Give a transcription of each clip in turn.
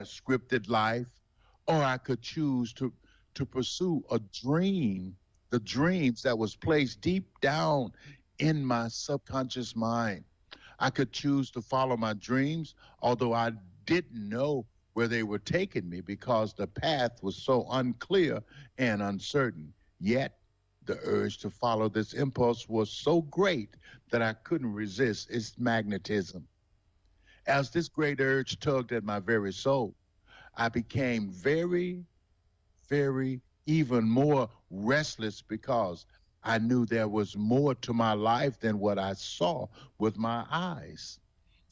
a scripted life, or I could choose to pursue a dream, the dreams that was placed deep down in my subconscious mind. I could choose to follow my dreams, although I didn't know where they were taking me because the path was so unclear and uncertain. Yet, the urge to follow this impulse was so great that I couldn't resist its magnetism. As this great urge tugged at my very soul, I became very, very, even more restless because I knew there was more to my life than what I saw with my eyes.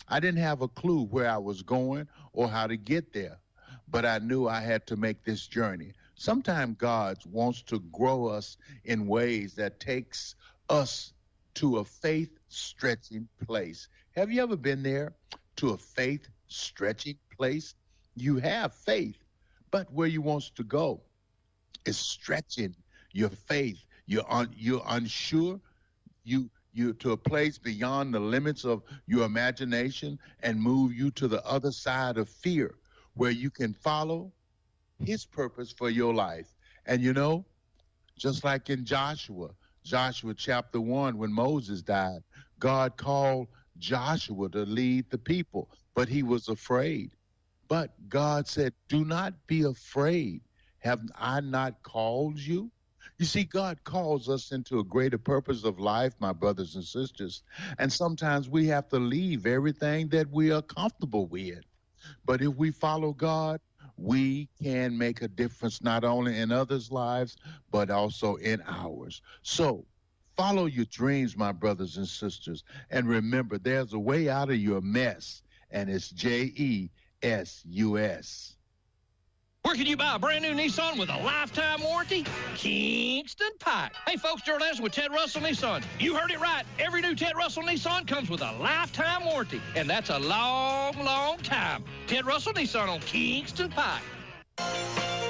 I didn't have a clue where I was going or how to get there, but I knew I had to make this journey. Sometimes God wants to grow us in ways that takes us to a faith-stretching place. Have you ever been there to a faith-stretching place? You have faith, but where you wants to go is stretching your faith. You're unsure. You to a place beyond the limits of your imagination and move you to the other side of fear, where you can follow his purpose for your life. And just like in Joshua chapter 1, when Moses died, God called Joshua to lead the people, but he was afraid. But God said, do not be afraid. Have I not called you? You see, God calls us into a greater purpose of life, my brothers and sisters. And sometimes we have to leave everything that we are comfortable with. But if we follow God, we can make a difference not only in others' lives, but also in ours. So follow your dreams, my brothers and sisters. And remember, there's a way out of your mess, and it's JESUS. Where can you buy a brand new Nissan with a lifetime warranty? Kingston Pike. Hey, folks, Gerald Anderson with Ted Russell Nissan. You heard it right. Every new Ted Russell Nissan comes with a lifetime warranty, and that's a long, long time. Ted Russell Nissan on Kingston Pike.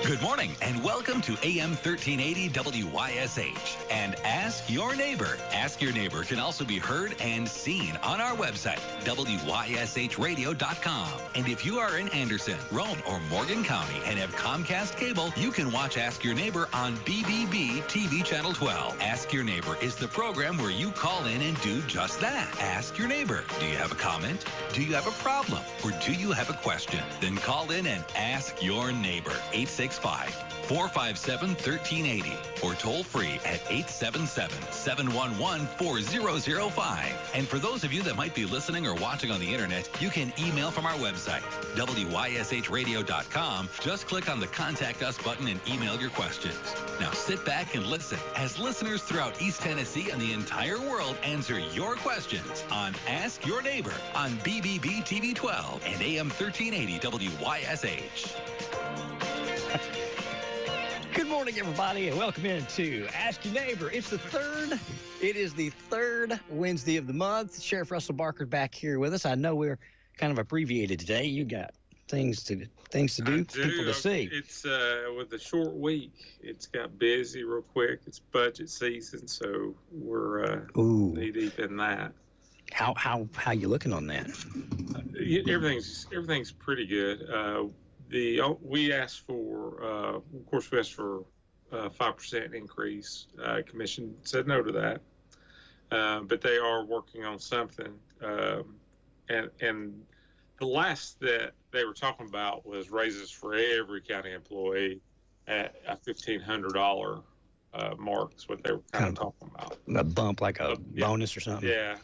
Good morning and welcome to AM 1380 WYSH and Ask Your Neighbor. Ask Your Neighbor can also be heard and seen on our website, WYSHradio.com. And if you are in Anderson, Rome, or Morgan County and have Comcast cable, you can watch Ask Your Neighbor on BBB TV Channel 12. Ask Your Neighbor is the program where you call in and do just that. Ask Your Neighbor. Do you have a comment? Do you have a problem? Or do you have a question? Then call in and ask your neighbor. 865-457-1380 or toll free at 877-711-4005. And for those of you that might be listening or watching on the internet, you can email from our website, WYSHradio.com. Just click on the Contact Us button and email your questions. Now sit back and listen as listeners throughout East Tennessee and the entire world answer your questions on Ask Your Neighbor on BBB TV 12 and AM 1380 WYSH. Good morning, everybody, and welcome into Ask Your Neighbor. It is the third Wednesday of the month. Sheriff Russell Barker's back here with us. I know we're kind of abbreviated today. You got things to do, people to see. It's with a short week. It's got busy real quick. It's budget season, so we're knee deep in that. How you looking on that? Everything's pretty good. We asked for, of course, 5% increase. Commission said no to that, but they are working on something. And the last that they were talking about was raises for every county employee at a $1,500 mark. Is what they were kind of talking about. A bump, like a bonus or something. Yeah,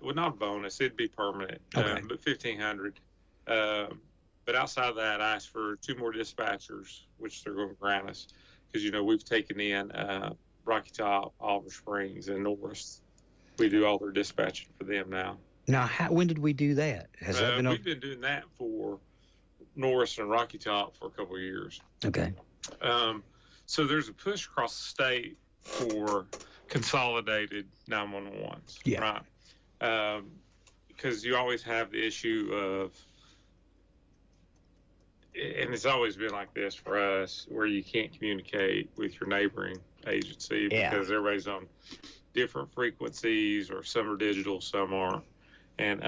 well, not a bonus; it'd be permanent. Okay. But $1,500. But outside of that, I asked for 2 more dispatchers, which they're going to grant us, because we've taken in Rocky Top, Oliver Springs, and Norris. We do all their dispatching for them now. Now, when did we do that? Has that been? We've been doing that for Norris and Rocky Top for a couple of years. Okay. So there's a push across the state for consolidated 911s. Yeah. Right. Because you always have the issue of, and it's always been like this for us, where you can't communicate with your neighboring agency because everybody's on different frequencies, or some are digital, some aren't. And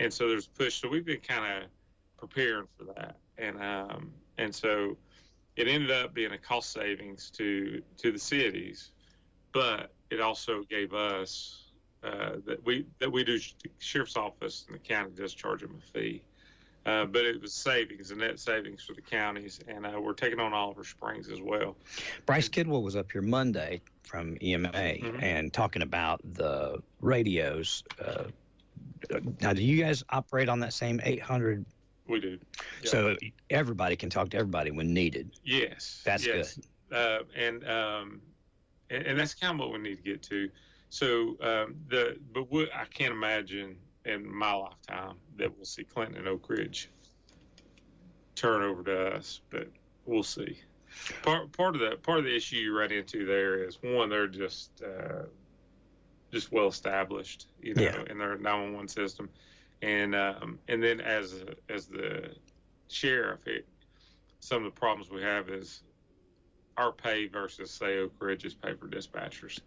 so there's a push. So we've been kind of preparing for that, and so it ended up being a cost savings to the cities, but it also gave us that we do the sheriff's office and the county does charge them a fee, but it was savings, a net savings for the counties, and we're taking on Oliver Springs as well. Bryce Kidwell was up here Monday from EMA and talking about the radios. Now, do you guys operate on that same 800? We do. Yeah. So everybody can talk to everybody when needed. Yes. That's good. And that's kind of what we need to get to. So, I can't imagine in my lifetime that we'll see Clinton and Oak Ridge turn over to us, but we'll see. Part of the issue you run into there is, one, they're just well established, in their 911 system, and then as the sheriff, some of the problems we have is our pay versus, say, Oak Ridge's pay for dispatchers.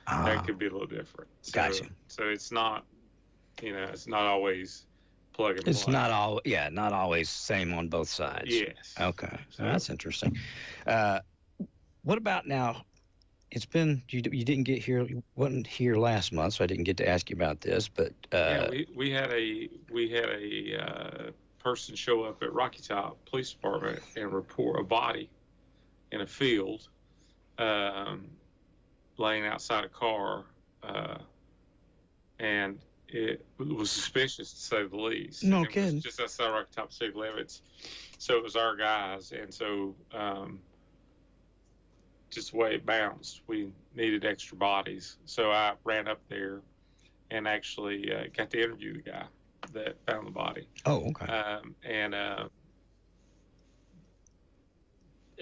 That could be a little different. Gotcha. So it's not, it's not always plug and play. It's not always same on both sides. Yes. Okay. So that's interesting. What about now? It's been you wasn't here last month, so I didn't get to ask you about this. But we had a person show up at Rocky Top Police Department and report a body in a field, laying outside a car, and it was suspicious to say the least. No and kidding. It was just outside Rocky Top city limits, so it was our guys, and so. Just the way it bounced, we needed extra bodies. So I ran up there and actually got to interview the guy that found the body. Oh, okay.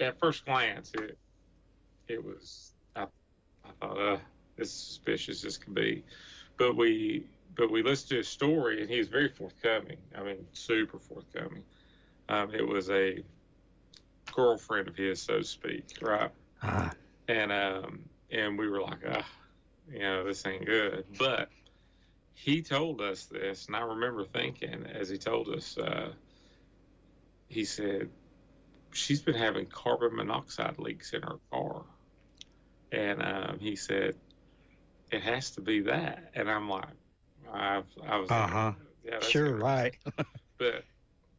At first glance, it was, I thought, this is suspicious as can be. But we listened to his story, and he was very forthcoming. I mean, super forthcoming. It was a girlfriend of his, so to speak, right? And we were like, this ain't good. But he told us this, and I remember thinking as he told us, he said, she's been having carbon monoxide leaks in her car. And he said, it has to be that. And I'm like, I was like, yeah, sure, right. But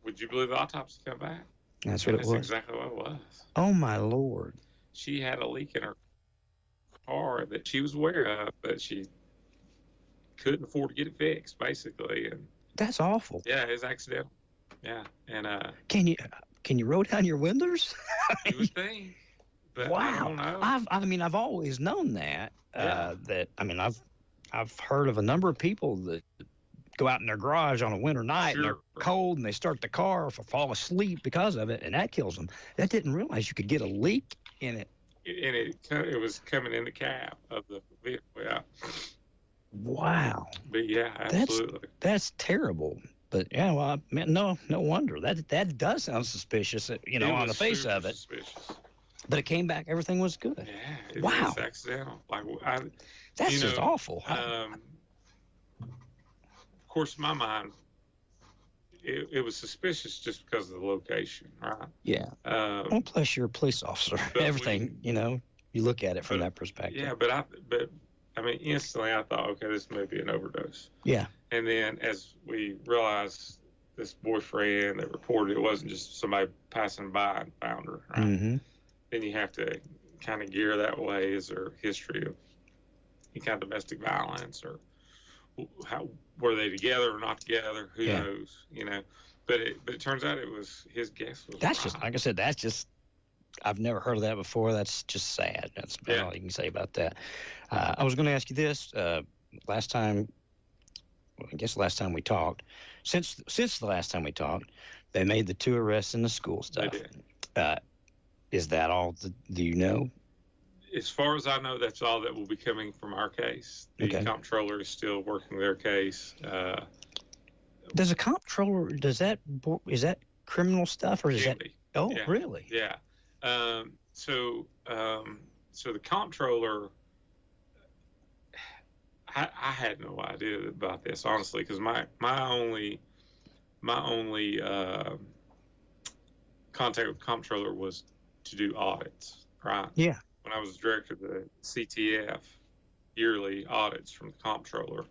would you believe the autopsy come back? That's what it was. That's exactly what it was. Oh, my Lord. She had a leak in her car that she was aware of, but she couldn't afford to get it fixed, basically. And that's awful. Yeah, it was accidental. Yeah, and can you roll down your windows? You would think. But wow. I don't know. I've always known that. I've heard of a number of people that go out in their garage on a winter night and they're cold and they start the car or fall asleep because of it, and that kills them. That didn't realize you could get a leak in it. And it was coming in the cab of the vehicle. Yeah. Wow. But yeah, absolutely. That's terrible. But yeah, well, no wonder that does sound suspicious. On the face of it. Suspicious. But it came back. Everything was good. Yeah. It wow. was accidental. That's just awful. Of course, in my mind, it was suspicious just because of the location, right? Yeah. Well, plus you're a police officer. Everything, you look at it from that perspective. Yeah, but instantly I thought, okay, this may be an overdose. Yeah. And then as we realized this boyfriend that reported it wasn't just somebody passing by and found her, right? Mm-hmm. Then you have to kind of gear that way. Is there history of any kind of domestic violence, or how were they together or not together? Who knows? But it turns out it was his guess was. That's right. just, like I said, that's just, I've never heard of that before. That's just sad. That's about all you can say about that. I was going to ask you this. Last time we talked, since the last time we talked, they made the 2 arrests in the school stuff. They did. Is that all? Do you know? As far as I know, that's all that will be coming from our case. The comptroller is still working their case. Does a comptroller, is that criminal stuff, or is that? Oh, yeah. Really? Yeah. So the comptroller, I had no idea about this, honestly, because my my only contact with the comptroller was to do audits, right? Yeah. When I was director of the CTF, yearly audits from the comptroller,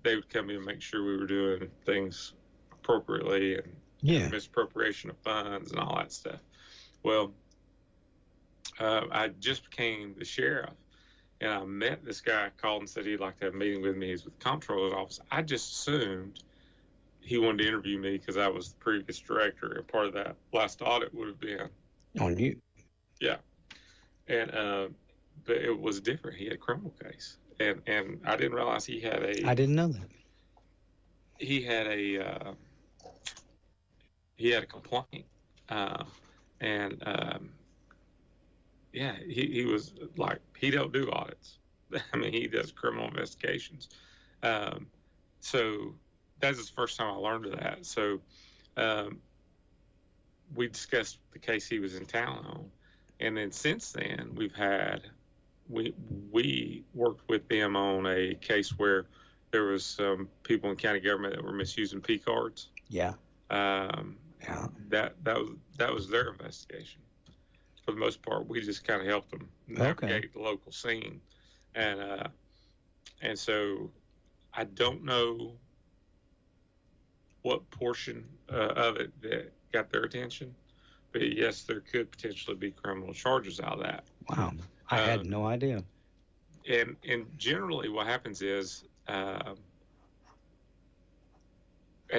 they would come in and make sure we were doing things appropriately and misappropriation of funds and all that stuff. Well, I just became the sheriff, and I met this guy, called and said he'd like to have a meeting with me. He's with the comptroller's office. I just assumed he wanted to interview me because I was the previous director, and part of that last audit would have been on you. Yeah. And but it was different. He had a criminal case, and I didn't realize he had a. I didn't know that. He had a complaint, yeah, he was like, he don't do audits. I mean, he does criminal investigations. So that's the first time I learned of that. So we discussed the case he was in town on. And then since then, we worked with them on a case where there was some people in county government that were misusing P cards. Yeah. That was their investigation. For the most part, we just kind of helped them navigate the local scene. And so I don't know what portion of it that got their attention, but yes, there could potentially be criminal charges out of that. Wow. I had no idea. And generally what happens is at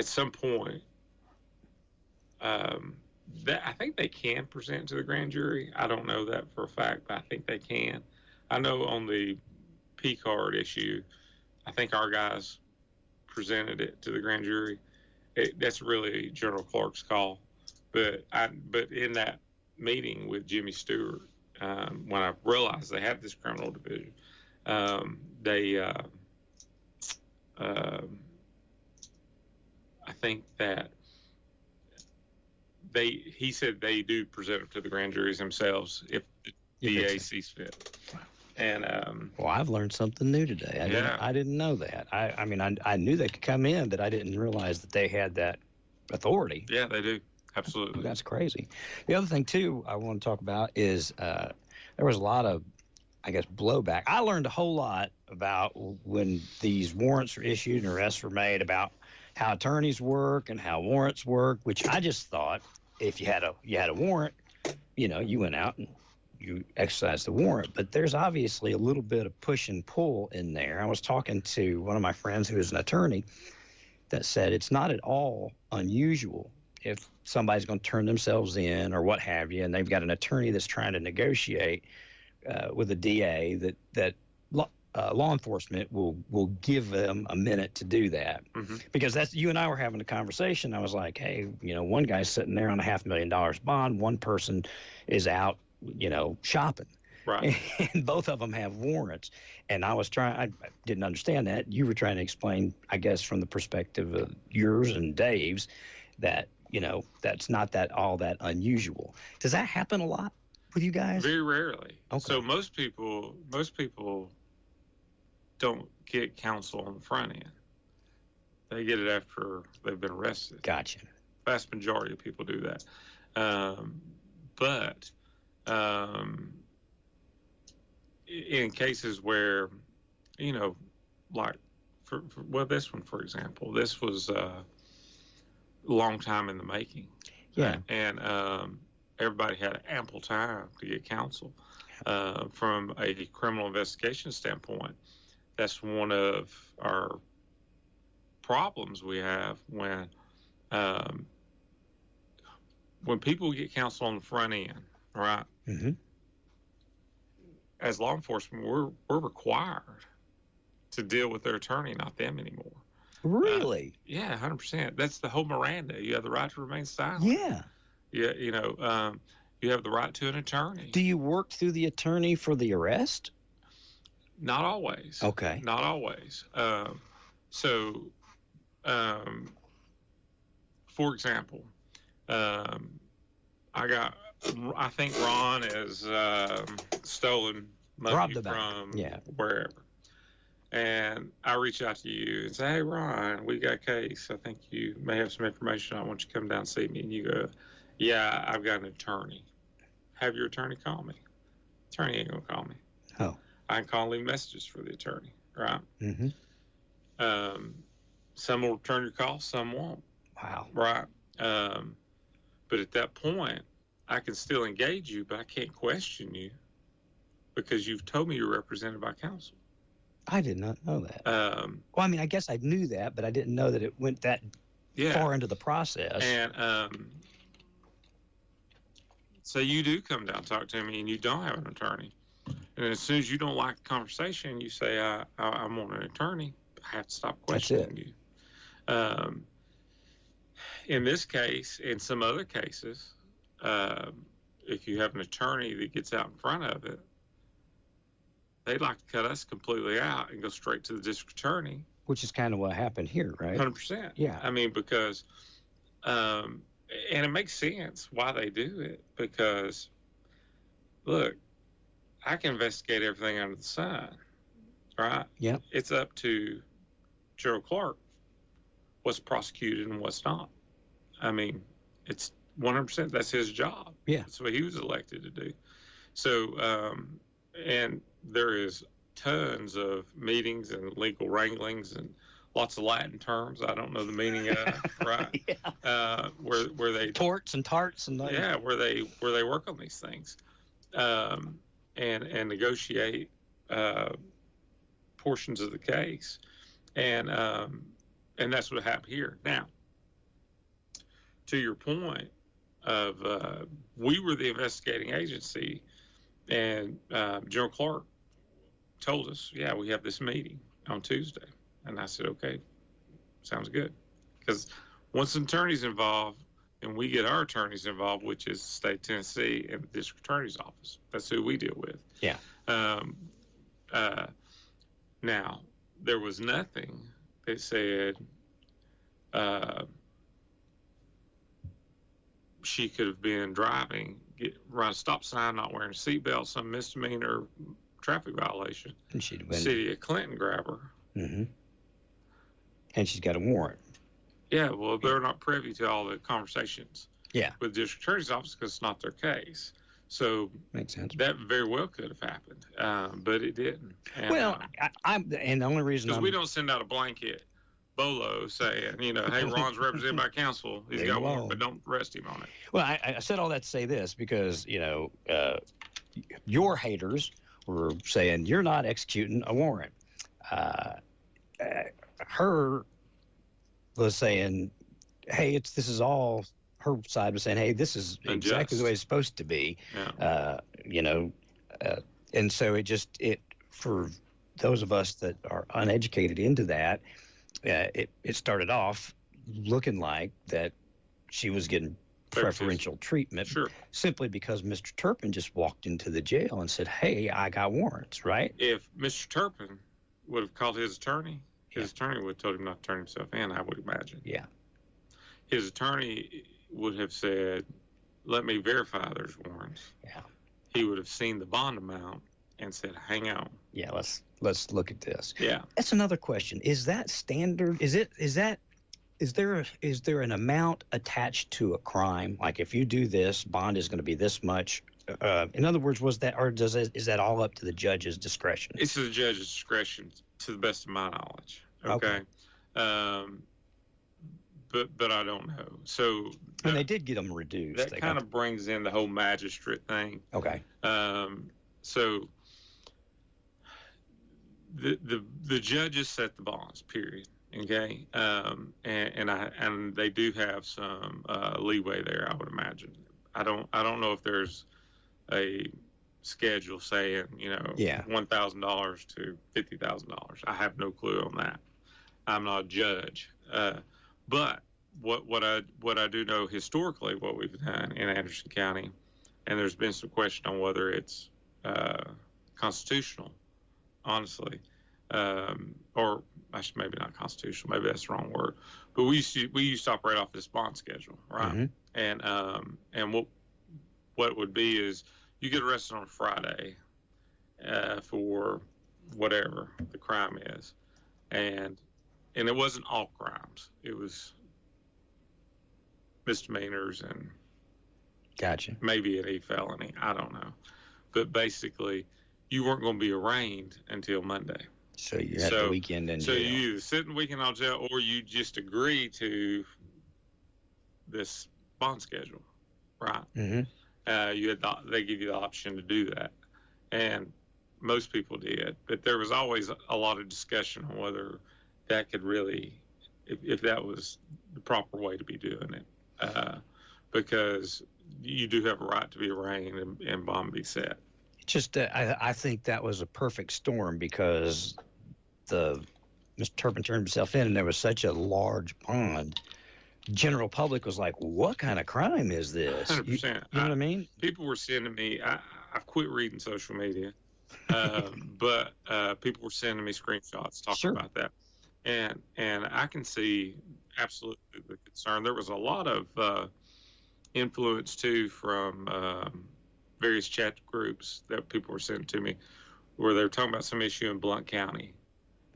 some point, I think they can present to the grand jury. I don't know that for a fact, but I think they can. I know on the P card issue, I think our guys presented it to the grand jury. That's really General Clark's call. But in that meeting with Jimmy Stewart, when I realized they had this criminal division, I think that he said they do present it to the grand juries themselves if the DA sees fit. And well, I've learned something new today. I didn't know that. I mean, I knew they could come in, but I didn't realize that they had that authority. Yeah, they do. Absolutely. That's crazy. The other thing too I want to talk about is there was a lot of, I guess, blowback. I learned a whole lot about when these warrants were issued and arrests were made, about how attorneys work and how warrants work, which I just thought if you had a warrant, you went out and you exercised the warrant. But there's obviously a little bit of push and pull in there. I was talking to one of my friends who is an attorney that said it's not at all unusual if somebody's going to turn themselves in or what have you, and they've got an attorney that's trying to negotiate with a DA, that law enforcement will give them a minute to do that. Mm-hmm. Because that's, you and I were having a conversation. I was like, hey, one guy's sitting there on $500,000 bond. One person is out, shopping. Right. And both of them have warrants. And I didn't understand that. You were trying to explain, I guess, from the perspective of yours and Dave's, that, that's not all that unusual. Does that happen a lot with you guys? Very rarely. Okay. So most people don't get counsel on the front end. They get it after they've been arrested. Gotcha. Vast majority of people do that. But in cases where, like, this one, for example, this was a long time in the making. Yeah. And everybody had ample time to get counsel. From a criminal investigation standpoint, that's one of our problems we have when people get counsel on the front end, right? Mm-hmm. As law enforcement, we're required to deal with their attorney, not them anymore. Really? Yeah, 100%. That's the whole Miranda. You have the right to remain silent. Yeah. Yeah, you have the right to an attorney. Do you work through the attorney for the arrest? Not always. Okay. Not always. For example, I think Ron has stolen money from wherever. And I reach out to you and say, hey, Ron, we got a case. I think you may have some information. I want you to come down and see me. And you go, yeah, I've got an attorney. Have your attorney call me. Attorney ain't going to call me. Oh. I can call and leave messages for the attorney, right? Mm-hmm. Some will return your call, some won't. Wow. Right. But at that point, I can still engage you, but I can't question you because you've told me you're represented by counsel. I did not know that. Well, I mean, I guess I knew that, but I didn't know that it went that far into the process. And so you do come down and talk to me, and you don't have an attorney. And as soon as you don't like the conversation, you say, I want an attorney. I have to stop questioning you. In this case, in some other cases, if you have an attorney that gets out in front of it, they'd like to cut us completely out and go straight to the district attorney. Which is kind of what happened here, right? 100%. Yeah. I mean, because, and it makes sense why they do it, because, look, I can investigate everything under the sun, right? Yeah. It's up to Gerald Clark what's prosecuted and what's not. I mean, it's 100%. That's his job. Yeah. That's what he was elected to do. So, and there is tons of meetings and legal wranglings and lots of Latin terms I don't know the meaning of, right? Yeah. Where they torts and tarts and where they work on these things, and negotiate portions of the case, and that's what happened here. Now, to your point of we were the investigating agency, and General Clark told us, yeah, we have this meeting on Tuesday. And I said, okay, sounds good. Because once an attorney's involved, and we get our attorneys involved, which is the state of Tennessee and the district attorney's office. That's who we deal with. Yeah. Now, there was nothing that said she could have been driving, run a stop sign, not wearing a seatbelt, some misdemeanor traffic violation. And she'd been City of Clinton grab her. Mm-hmm. And she's got a warrant. Yeah, well, they're not privy to all the conversations. Yeah. With the district attorney's office because it's not their case. So makes sense. That very well could have happened, but it didn't. And, well, and the only reason because we don't send out a blanket bolo saying, hey, Ron's represented by counsel, he's got warrant, but don't arrest him on it. Well, I said all that to say this because your haters were saying you're not executing a warrant. Her was saying, hey, this is all. Her side was saying, hey, this is exactly the way it's supposed to be. Yeah. And so it for those of us that are uneducated into that, it started off looking like that she was getting preferential treatment simply because Mr. Turpin just walked into the jail and said, hey, I got warrants, right? If Mr. Turpin would have called his attorney, his attorney would have told him not to turn himself in, I would imagine. Yeah. His attorney would have said, let me verify there's warrants. Yeah. He would have seen the bond amount and said, hang on. Yeah, let's look at this. Yeah. That's another question. Is that standard? Is there an amount attached to a crime? Like if you do this, bond is going to be this much. In other words, is that all up to the judge's discretion? It's to the judge's discretion, to the best of my knowledge. Okay. But I don't know. So. And they did get them reduced. That kind of brings in the whole magistrate thing. Okay. So. The judges set the bonds, period. Okay. And they do have some leeway there, I would imagine. I don't know if there's a schedule saying, $1,000 to $50,000. I have no clue on that. I'm not a judge. But what I do know historically, what we've done in Anderson County, and there's been some question on whether it's constitutional, honestly, or maybe not constitutional, maybe that's the wrong word. But we used to operate off this bond schedule, right? Mm-hmm. And what it would be is you get arrested on a Friday for whatever the crime is, and it wasn't all crimes. It was misdemeanors and Gotcha. maybe an felony. I don't know, but basically, you weren't going to be arraigned until Monday. So you had the weekend in jail. So you either sit in the weekend on jail, or you just agree to this bond schedule, right? Mm-hmm. They give you the option to do that, and most people did. But there was always a lot of discussion on whether that could really, if that was the proper way to be doing it, because you do have a right to be arraigned and bond be set. Just, I think that was a perfect storm because Mr. Turpin turned himself in, and there was such a large bond. General public was like, "What kind of crime is this?" 100%. You know what I mean? People were sending me. I've quit reading social media, but people were sending me screenshots talking about that, and I can see absolutely the concern. There was a lot of influence too from various chat groups that people were sending to me, where they were talking about some issue in Blount County,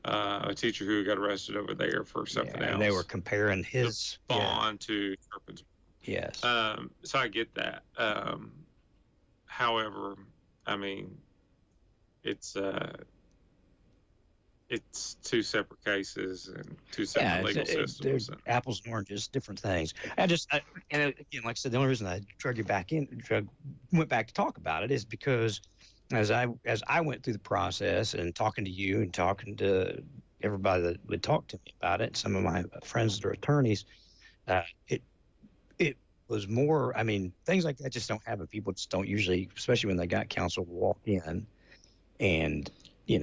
a teacher who got arrested over there for something else. And they were comparing his bond to Turpin's. Yes. So I get that. However, I mean, it's two separate cases and two separate legal systems. Apples and oranges, different things. And again, like I said, the only reason I went back to talk about it is because as I went through the process and talking to you and talking to everybody that would talk to me about it, some of my friends that are attorneys, it was more. I mean, things like that just don't happen. People just don't usually, especially when they got counsel, walk in and. I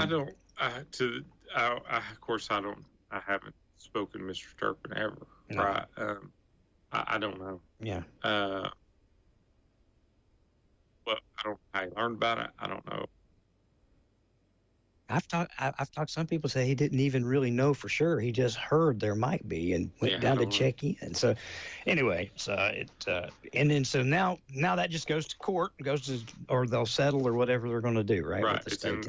don't. Of course, I don't. I haven't spoken to Mr. Turpin ever. No. Right? I don't know. Yeah. Well, I don't. I learned about it. I don't know. I've talked. Some people say he didn't even really know for sure. He just heard there might be and went down to check in. So, anyway, and then now that just goes to court, or they'll settle or whatever they're going to do, right? Right. It's in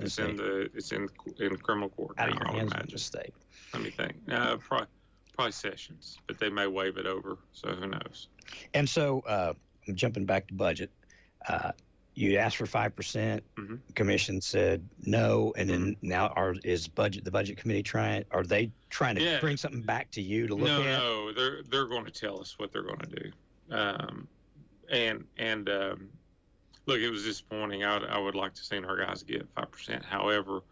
criminal court. Out of your hands in the state. Let me think. Probably sessions, but they may waive it over. So who knows? And so I'm jumping back to budget. You asked for 5%. Mm-hmm. Commission said no, and then now the budget committee trying to bring something back to you to look at? No, they're going to tell us what they're going to do. Look, it was disappointing. I would like to see our guys get 5%. However,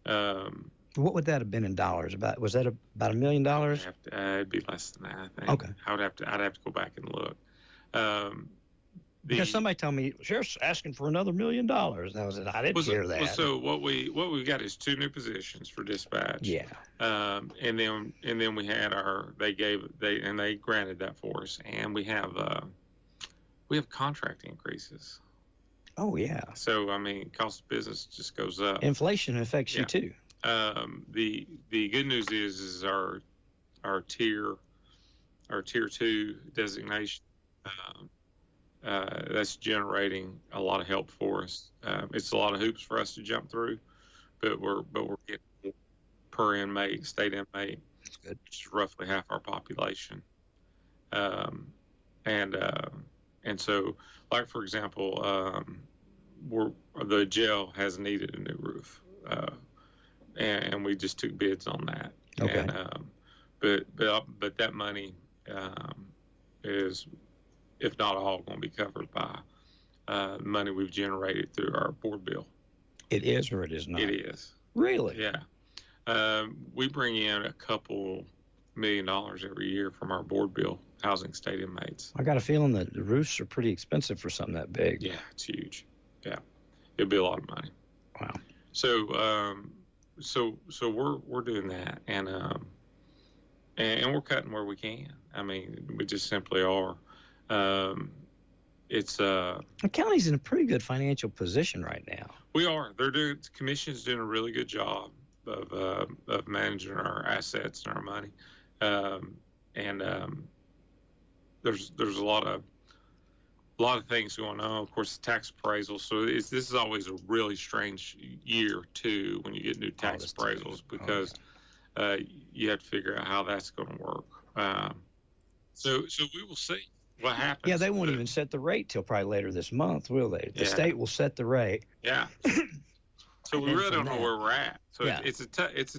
what would that have been in dollars? Was that about $1 million? It'd be less than that, I think. Okay. I'd have to go back and look. Because somebody told me sheriff's asking for another $1 million. I didn't hear that. Well, so what we got is 2 new positions for dispatch. Yeah. And then we had they granted that for us, and we have contract increases. Oh yeah. So I mean, cost of business just goes up. Inflation affects you too. The good news is our tier 2 designation. That's generating a lot of help for us. It's a lot of hoops for us to jump through, but we're getting per inmate, state inmate, which is roughly half our population. And so, like for example, the jail has needed a new roof, and we just took bids on that. Okay. And, but that money is, if not all, going to be covered by money we've generated through our board bill. It is, or it is not? It is. Really? Yeah. We bring in a couple $1 million every year from our board bill, housing state inmates. I got a feeling that the roofs are pretty expensive for something that big. Yeah, it's huge. Yeah, it'll be a lot of money. Wow. So, so we're doing that, and we're cutting where we can. I mean, we just simply are. The county's in a pretty good financial position right now. We are. The commission's doing a really good job of managing our assets and our money. There's a lot a lot of things going on. Of course, the tax appraisal. So this is always a really strange year too when you get new tax appraisals because you have to figure out how that's going to work. So we will see what happens. Yeah, they won't even set the rate till probably later this month, will they? The state will set the rate. Yeah. So we really don't know where we're at. So it's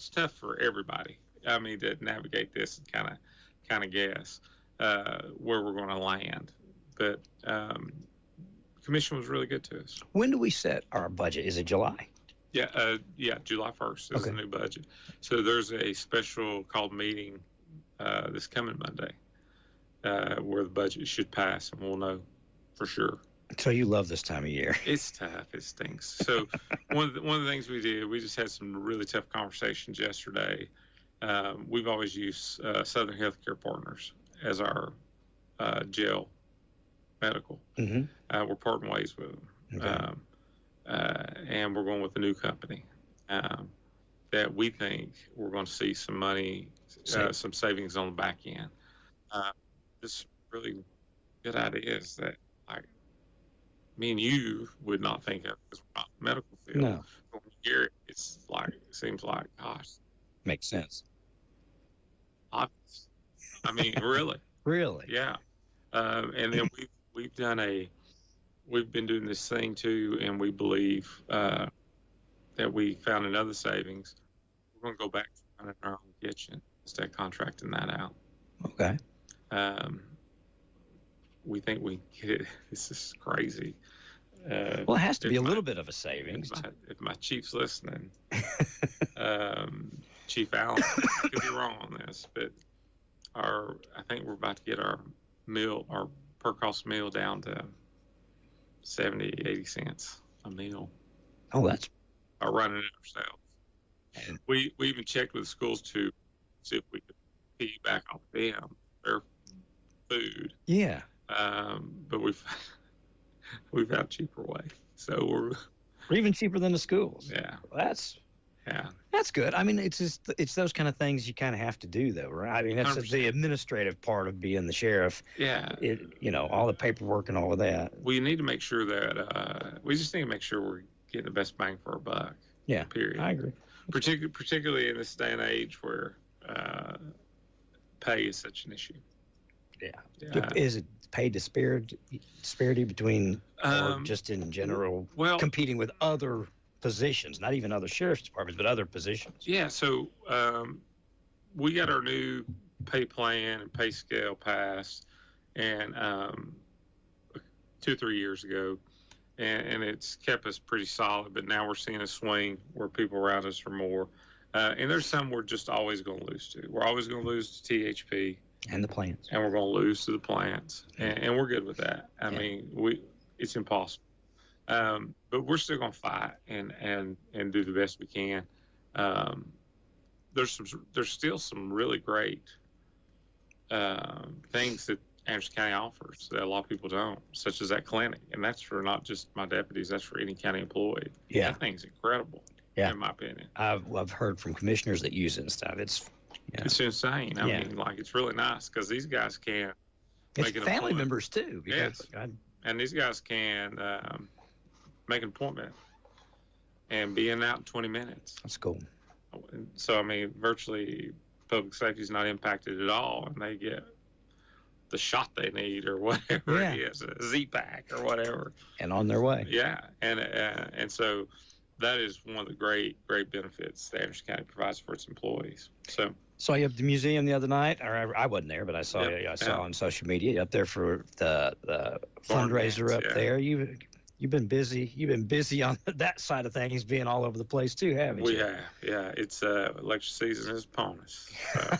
tough for everybody. I mean, to navigate this and kind of guess where we're going to land. But commission was really good to us. When do we set our budget? Is it July? Yeah, July 1st is the new budget. So there's a special called meeting this coming Monday where the budget should pass, and we'll know for sure. So you love this time of year. It's tough. It stinks. So one of the things we did, we just had some really tough conversations yesterday. We've always used Southern Healthcare Partners as our jail medical. Mm-hmm. We're parting ways with them. Okay. And we're going with a new company that we think we're going to see some money, some savings on the back end. This really good idea is that, like, me and you would not think of as we're not in the medical field. No. But when you hear it, it seems like, gosh. Makes sense. Obvious. I mean, really. Really? Yeah. And then we've been doing this thing too, and we believe that we found another savings. We're going to go back to running our own kitchen instead of contracting that out. Okay. We think we get it. This is crazy. Well, it has to be a little bit of a savings. If my chief's listening, Chief Allen, I could be wrong on this, but I think we're about to get our per cost meal down to 70, 80 cents a meal. Oh, that's by running it ourselves. And we even checked with the schools to see if we could piggyback off them, their food. Yeah. But we've found a cheaper way. So we're even cheaper than the schools. Yeah. Well, that's good. I mean, it's those kind of things you kind of have to do, though, right? I mean, that's 100%. The administrative part of being the sheriff. Yeah. All the paperwork and all of that. We need to make sure that we just need to make sure we're getting the best bang for our buck. Yeah. Period. I agree. Particularly in this day and age where pay is such an issue. Yeah. Is it pay disparity between or just in general competing with other positions, not even other sheriff's departments, but other positions? Yeah, so we got our new pay plan and pay scale passed and 2 or 3 years ago, and it's kept us pretty solid, but now we're seeing a swing where people around us are more. And there's some we're just always going to lose to. We're always going to lose to THP. And the plants. And we're going to lose to the plants. And we're good with that. I mean, it's impossible. But we're still going to fight and do the best we can. There's still some really great things that Anderson County offers that a lot of people don't, such as that clinic. And that's for not just my deputies, that's for any county employee. Yeah. That thing's incredible, in my opinion. I've heard from commissioners that use it and stuff. It's insane. I mean, like, it's really nice because these guys can make an family members too. Because and these guys can make an appointment and be in and out in 20 minutes. That's cool. So, I mean, virtually public safety is not impacted at all, and they get the shot they need or whatever it is, a Z-Pack or whatever. And on their way. Yeah, and so that is one of the great benefits that Anderson County provides for its employees. So saw you at the museum the other night, or I wasn't there, but I saw you. I saw on social media up there for the fundraiser up there. You've been busy. You've been busy on that side of things, being all over the place too, haven't you? We have. Yeah, it's election season is upon us. So.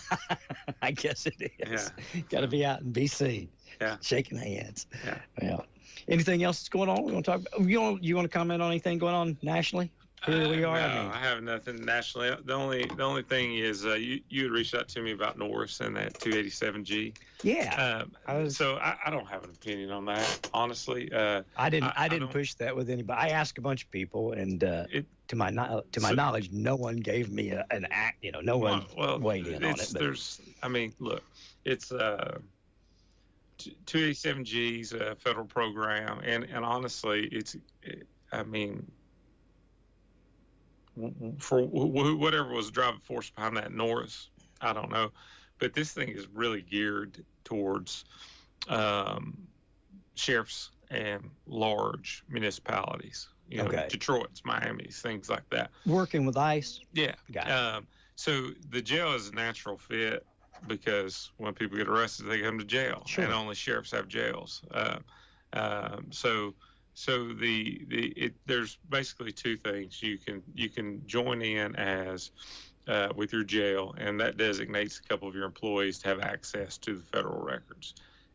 I guess it is. Yeah. Got to be out and be seen. Yeah. Shaking hands. Yeah. Well, anything else that's going on? We want to talk about? You want to comment on anything going on nationally? Here we are. No, I have nothing nationally. The only thing is you had reached out to me about Norris and that 287G. Yeah. So I don't have an opinion on that, honestly. I didn't push that with anybody. I asked a bunch of people, and to my knowledge, no one gave me an act. No one weighed in on it. But. Look, it's 287G is a federal program, and honestly, I mean, for whatever was the driving force behind that Norris, I don't know, but this thing is really geared towards sheriffs and large municipalities. You know, Detroit's, Miami's, things like that. Working with ICE? Yeah. Got it. So the jail is a natural fit because when people get arrested, they come to jail, and only sheriffs have jails. So there's basically two things. You can join in as with your jail, and that designates a couple of your employees to have access to the federal records.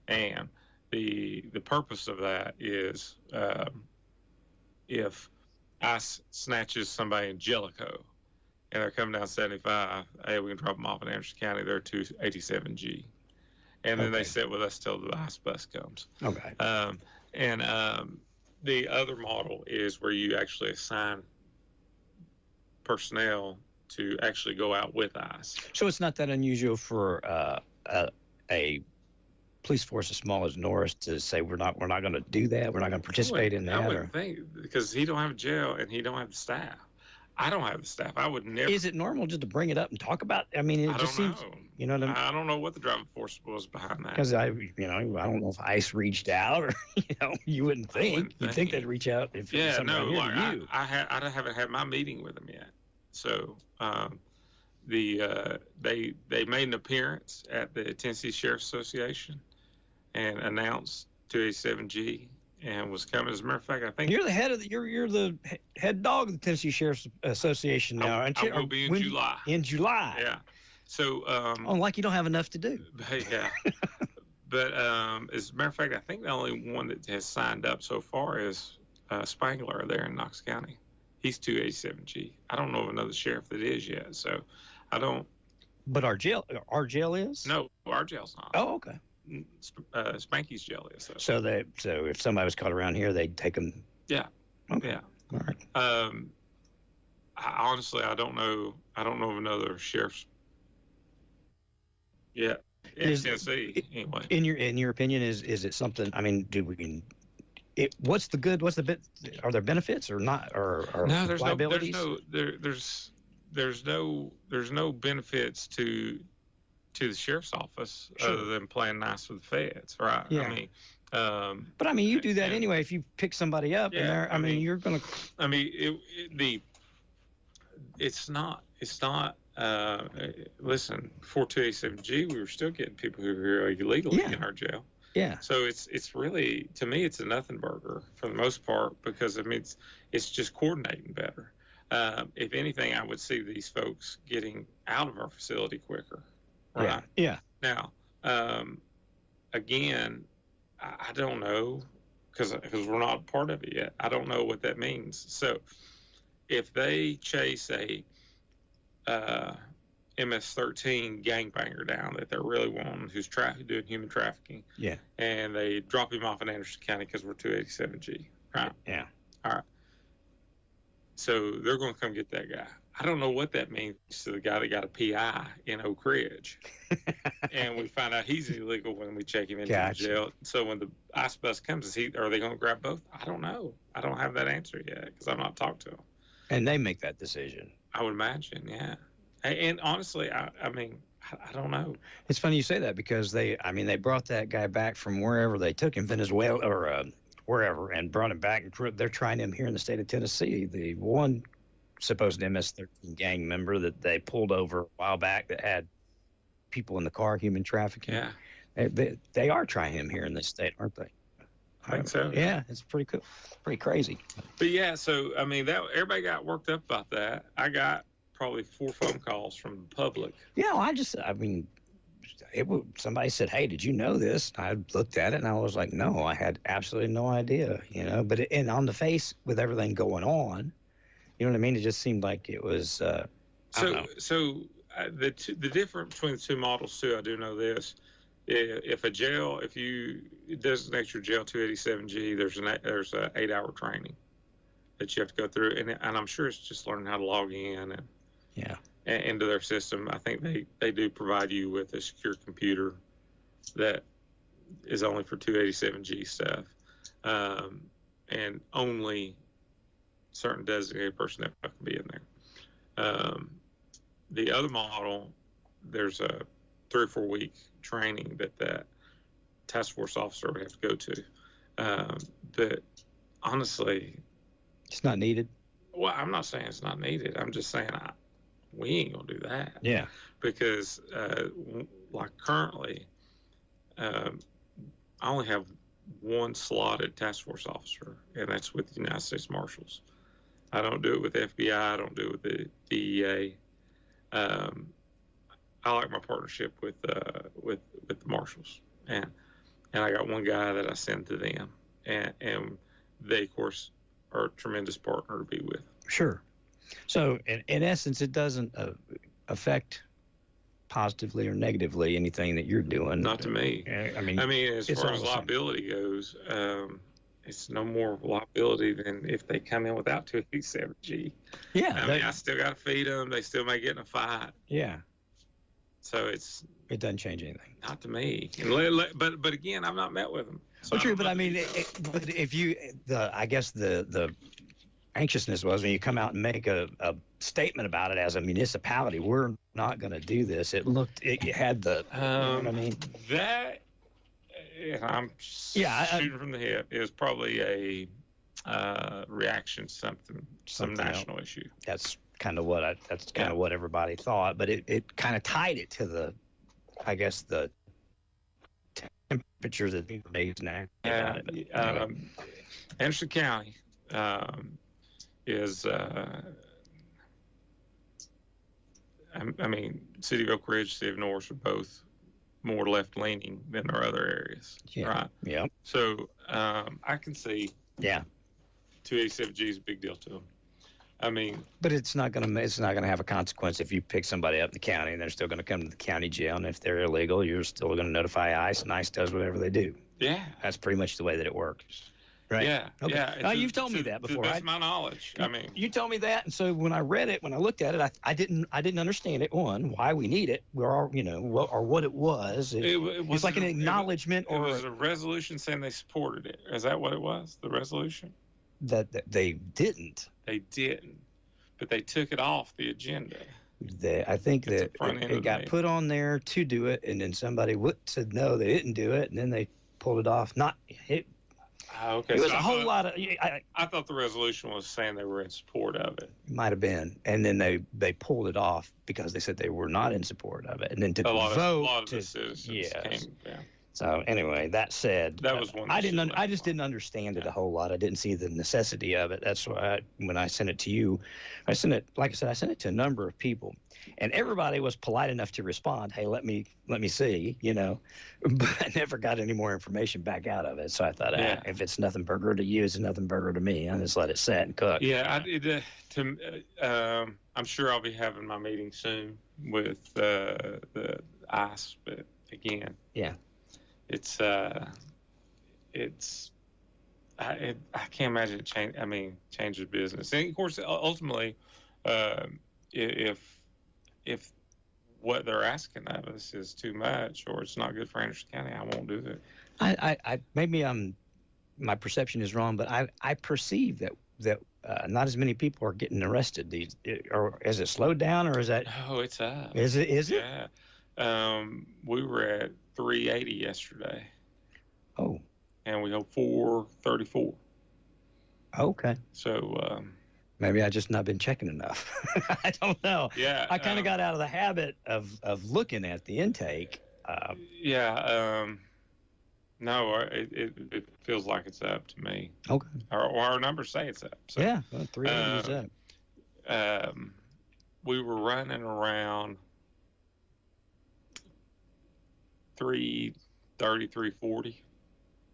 And the purpose of that is if ICE snatches somebody in Jellicoe and they're coming down 75, hey, we can drop them off in Anderson County. They're 287G. And then they sit with us till the ICE bus comes. Okay. The other model is where you actually assign personnel to actually go out with ICE. So it's not that unusual for a police force as small as Norris to say we're not going to do that. We're not going to participate in that. I wouldn't think, because he don't have a jail and he don't have the staff. I don't have the staff. I would never. Is it normal just to bring it up and talk about? I mean, it just seems. You know what I mean? I don't know what the driving force was behind that. Because I don't know if ICE reached out, or you wouldn't think. You'd think they'd reach out if somebody to you. I haven't had my meeting with them yet. So they made an appearance at the Tennessee Sheriff's Association and announced 287G. And was coming. As a matter of fact, I think you're the head of you're the head dog of the Tennessee Sheriff's Association now, aren't you? I will be in July. In July. Yeah. So. Like you don't have enough to do. Yeah. But as a matter of fact, I think the only one that has signed up so far is Spangler there in Knox County. He's 287G. I don't know of another sheriff that is yet. So I don't. But our jail is? No, our jail's not. Oh, okay. Spanky's jail is. So if somebody was caught around here, they'd take them. Yeah. Okay. Yeah. All right. Honestly, I don't know of another sheriff's. Yeah. In Tennessee, anyway. In your opinion, is it something? I mean, what's the good? What's the bit? Are there benefits or not? Or no? There's liabilities? There's no benefits to the sheriff's office other than playing nice with the feds, right? Yeah. I mean, but I mean, you do that anyway. If you pick somebody up, I mean, you're gonna. I mean, it's not. Listen, before 287G, we were still getting people who were illegally in our jail. Yeah. So it's really, to me, it's a nothing burger for the most part, because I mean it's just coordinating better. If anything, I would see these folks getting out of our facility quicker. Right. Yeah. Now, again, I don't know, because we're not part of it yet. I don't know what that means. So, if they chase a MS-13 gangbanger down that they're really wanting, who's doing human trafficking, and they drop him off in Anderson County because we're 287G, right? Yeah. All right. So they're going to come get that guy. I don't know what that means to the guy that got a PI in Oak Ridge. And we find out he's illegal when we check him into the jail. So when the ICE bus comes, are they going to grab both? I don't know. I don't have that answer yet because I've not talked to them. And they make that decision. I would imagine, yeah. And honestly, I mean, I don't know. It's funny you say that because they brought that guy back from wherever they took him, Venezuela or wherever, and brought him back. They're trying him here in the state of Tennessee. The one supposed MS-13 gang member that they pulled over a while back that had people in the car, human trafficking. Yeah. They are trying him here in this state, aren't they? I think so. Yeah, it's pretty cool. Pretty crazy. But yeah, so, I mean, everybody got worked up about that. I got probably 4 phone calls from the public. Yeah, somebody said, "Hey, did you know this?" I looked at it and I was like, "No, I had absolutely no idea." But and on the face with everything going on, you know what I mean? It just seemed like it was. The difference between the two models too, I do know this: if you designate your jail 287G, there's an 8-hour training that you have to go through, and I'm sure it's just learning how to log in and into their system. I think they do provide you with a secure computer that is only for 287G stuff, and only certain designated personnel can be in there. The other model, there's a 3 or 4 week training that task force officer would have to go to. But honestly, it's not needed. Well, I'm not saying it's not needed. I'm just saying we ain't gonna do that. Yeah. Because like currently, I only have one slotted task force officer, and that's with the United States Marshals. I don't do it with FBI. I don't do it with the DEA. I like my partnership with the Marshals, and I got one guy that I send to them, and they, of course, are a tremendous partner to be with. Sure. So, in essence, it doesn't affect positively or negatively anything that you're doing. Not to me. I mean, as far as liability goes, it's no more liability than if they come in without 287G. Yeah. I mean, I still got to feed them. They still may get in a fight. Yeah. So it doesn't change anything. Not to me. But again, I've not met with them. So well, true, but I mean, but if I guess the anxiousness was when you come out and make a statement about it as a municipality, we're not going to do this. It had the, you know what I mean? That, I'm shooting from the hip, it was probably a reaction to some national issue. That's kind of what what everybody thought, but it kind of tied it to the temperature that people made now. Anderson County is, I mean, City of Oak Ridge, City of Norris are both more left-leaning than our other areas, right? Yeah. So I can see 287G is a big deal to them. I mean, but it's not gonna have a consequence if you pick somebody up in the county and they're still gonna come to the county jail, and if they're illegal, you're still gonna notify ICE, and ICE does whatever they do. Yeah, that's pretty much the way that it works, right? Yeah, okay. Yeah. You've told me that before. That's my knowledge. I mean, you told me that, and so when I read it, when I looked at it, I didn't understand it. One, why we need it, or what it was. It was like an acknowledgement, or it was a resolution saying they supported it. Is that what it was? The resolution? That they didn't. They didn't, but they took it off the agenda. I think that it got put on there to do it, and then somebody said no, they didn't do it, and then they pulled it off. Okay. It was a whole lot of. I thought the resolution was saying they were in support of it. Might have been, and then they pulled it off because they said they were not in support of it, and then took a lot of the citizens came. Yeah. So anyway, that said, that was one. I just didn't understand it a whole lot. I didn't see the necessity of it. That's why when I sent it to you, I sent it to a number of people, and everybody was polite enough to respond. Hey, let me see, but I never got any more information back out of it. So I thought, if it's nothing burger to you, it's nothing burger to me. I just let it set and cook. Yeah, I'm sure I'll be having my meeting soon with the ICE, but again, yeah. I can't imagine it changes business. And of course, ultimately, if what they're asking of us is too much or it's not good for Anderson County, I won't do it. Maybe my perception is wrong, but I perceive that not as many people are getting arrested. Or is it slowed down, or is that? Oh, it's up. Is it? Yeah. We were at 380 yesterday. Oh. And we have 434. Okay. So maybe I just not been checking enough. I don't know. Yeah. I kind of got out of the habit of looking at the intake. No, it feels like it's up to me. Okay. Our numbers say it's up. So, yeah, 380 is up. We were running around 330, 340,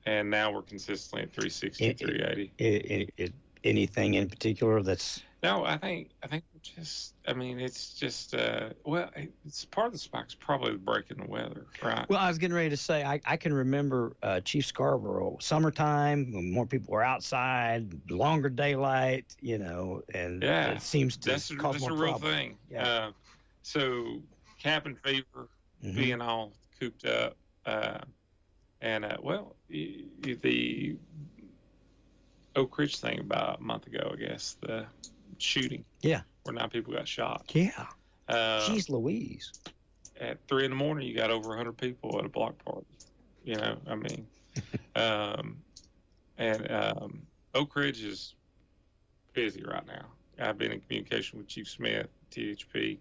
and now we're consistently at 360, 380. Anything in particular that's? No, I think it's just it's part of the spike's probably the break in the weather, right? Well, I was getting ready to say I can remember Chief Scarborough, summertime when more people were outside, longer daylight, and it seems to cause more that's a real problems. thing. Yeah. So cabin fever, being all cooped up, And the Oak Ridge thing about a month ago, I guess, the shooting. Yeah. Where 9 people got shot. Yeah. Jeez Louise. At 3 a.m, you got over 100 people at a block party. You know, I mean, Oak Ridge is busy right now. I've been in communication with Chief Smith, THP.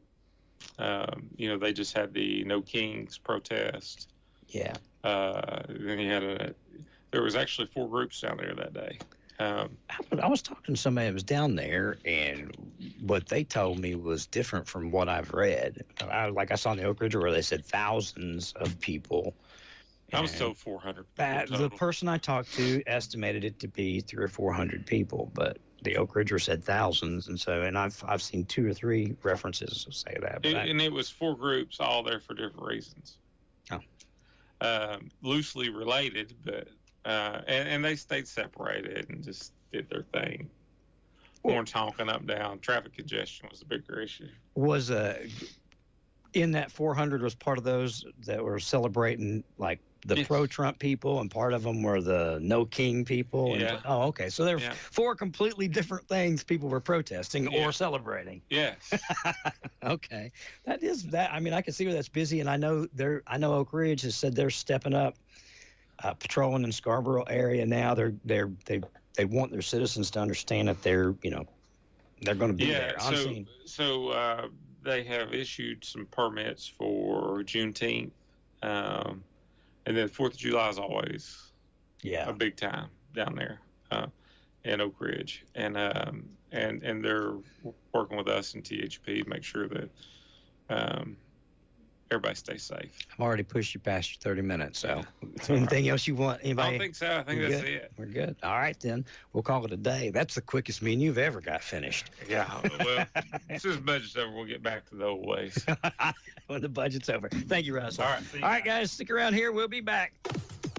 They just had the No Kings protest. Yeah. Then you had there was actually 4 groups down there that day. I was talking to somebody that was down there, and what they told me was different from what I've read. I saw in the Oak Ridge where they said thousands of people. I was told 400. The person I talked to estimated it to be 300 or 400 people, but the Oak Ridger said thousands, and I've seen 2 or 3 references say that. And it was 4 groups, all there for different reasons. Oh. Loosely related, but and they stayed separated and just did their thing. Horns honking up, down. Traffic congestion was the bigger issue. Was in that 400 was part of those that were celebrating like the pro-Trump people, and part of them were the No King people. And, okay. So there were 4 completely different things people were protesting or celebrating. Yes. Okay. That is that. I mean, I can see where that's busy, and I know Oak Ridge has said they're stepping up, patrolling in Scarborough area now. They want their citizens to understand that they're going to be there. So they have issued some permits for Juneteenth. And then 4th of July is always a big time down there in Oak Ridge. And they're working with us and THP to make sure that everybody stays safe. I've already pushed you past your 30 minutes, so anything else you want? Anybody? I don't think so. I think that's it. We're good. All right, then. We'll call it a day. That's the quickest meeting you've ever got finished. Yeah, well, as soon as the budget's over, we'll get back to the old ways. When the budget's over. Thank you, Russell. All right, guys, stick around here. We'll be back.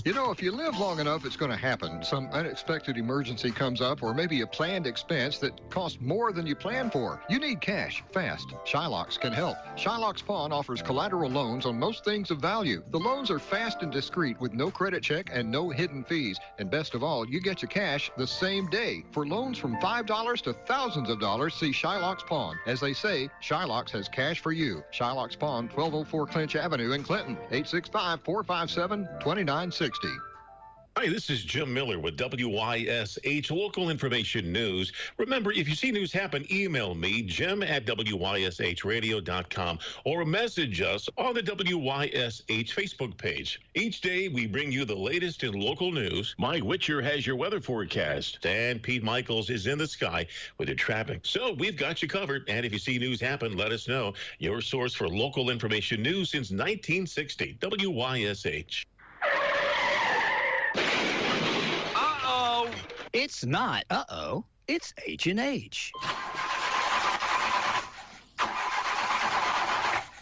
You know, if you live long enough, it's going to happen. Some unexpected emergency comes up, or maybe a planned expense that costs more than you planned for. You need cash, fast. Shylocks can help. Shylocks Pawn offers collateral loans on most things of value. The loans are fast and discreet with no credit check and no hidden fees. And best of all, you get your cash the same day. For loans from $5 to thousands of dollars, see Shylocks Pawn. As they say, Shylocks has cash for you. Shylocks Pawn, 1204 Clinch Avenue in Clinton, 865-457-2960. Hi, this is Jim Miller with WYSH Local Information News. Remember, if you see news happen, email me, jim@wysHradio.com, or message us on the WYSH Facebook page. Each day, we bring you the latest in local news. Mike Witcher has your weather forecast, and Pete Michaels is in the sky with the traffic. So we've got you covered, and if you see news happen, let us know. Your source for local information news since 1960, WYSH. Uh-oh. It's not uh-oh. It's H&H.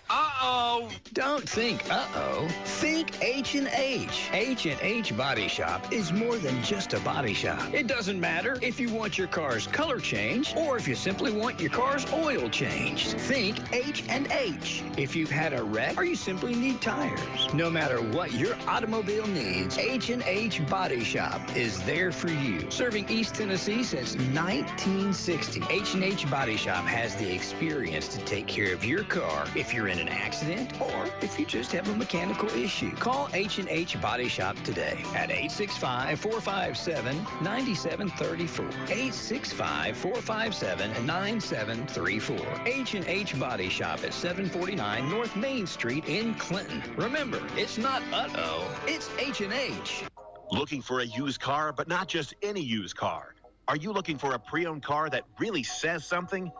Uh-oh. Don't think uh-oh. Think H&H. H&H Body Shop is more than just a body shop. It doesn't matter if you want your car's color changed or if you simply want your car's oil changed. Think H&H. If you've had a wreck or you simply need tires. No matter what your automobile needs, H&H Body Shop is there for you. Serving East Tennessee since 1960, H&H Body Shop has the experience to take care of your car if you're in an accident or if you just have a mechanical issue. Call H&H Body Shop today at 865-457-9734. 865-457-9734. H&H Body Shop at 749 North Main Street in Clinton. Remember, it's not uh-oh, it's H&H. Looking for a used car, but not just any used car? Are you looking for a pre-owned car that really says something?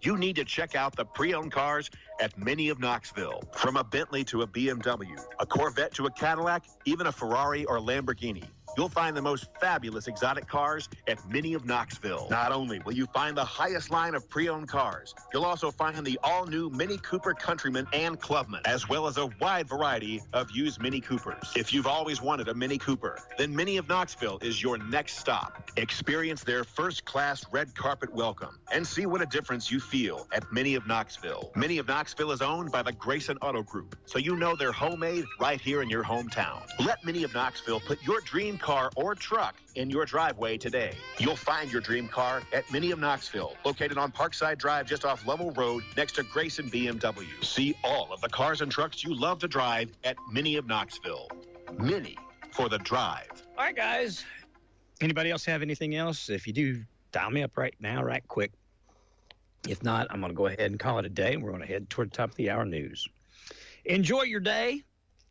You need to check out the pre-owned cars at Mini of Knoxville. From a Bentley to a BMW, a Corvette to a Cadillac, even a Ferrari or Lamborghini. You'll find the most fabulous exotic cars at Mini of Knoxville. Not only will you find the highest line of pre-owned cars, you'll also find the all-new Mini Cooper Countryman and Clubman, as well as a wide variety of used Mini Coopers. If you've always wanted a Mini Cooper, then Mini of Knoxville is your next stop. Experience their first-class red carpet welcome and see what a difference you feel at Mini of Knoxville. Mini of Knoxville is owned by the Grayson Auto Group, so you know they're homemade right here in your hometown. Let Mini of Knoxville put your dream car or truck in your driveway today. You'll find your dream car at Mini of Knoxville, located on Parkside Drive just off Lovell Road next to Grayson BMW. See all of the cars and trucks you love to drive at Mini of Knoxville. Mini for the drive. All right, guys. Anybody else have anything else? If you do, dial me up right now, right quick. If not, I'm going to go ahead and call it a day, and we're going to head toward the top of the hour news. Enjoy your day.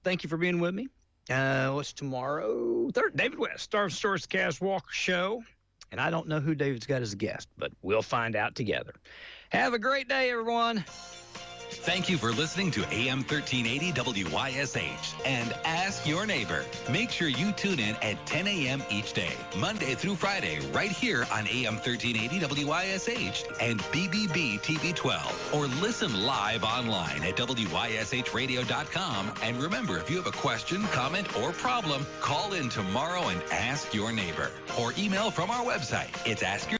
Thank you for being with me. What's tomorrow? David West, Star Source Cast Walker Show. And I don't know who David's got as a guest, but we'll find out together. Have a great day, everyone. Thank you for listening to AM 1380 WYSH and Ask Your Neighbor. Make sure you tune in at 10 a.m. each day, Monday through Friday, right here on AM 1380 WYSH and BBB TV 12. Or listen live online at WYSHradio.com. And remember, if you have a question, comment, or problem, call in tomorrow and ask your neighbor. Or email from our website. It's Ask Your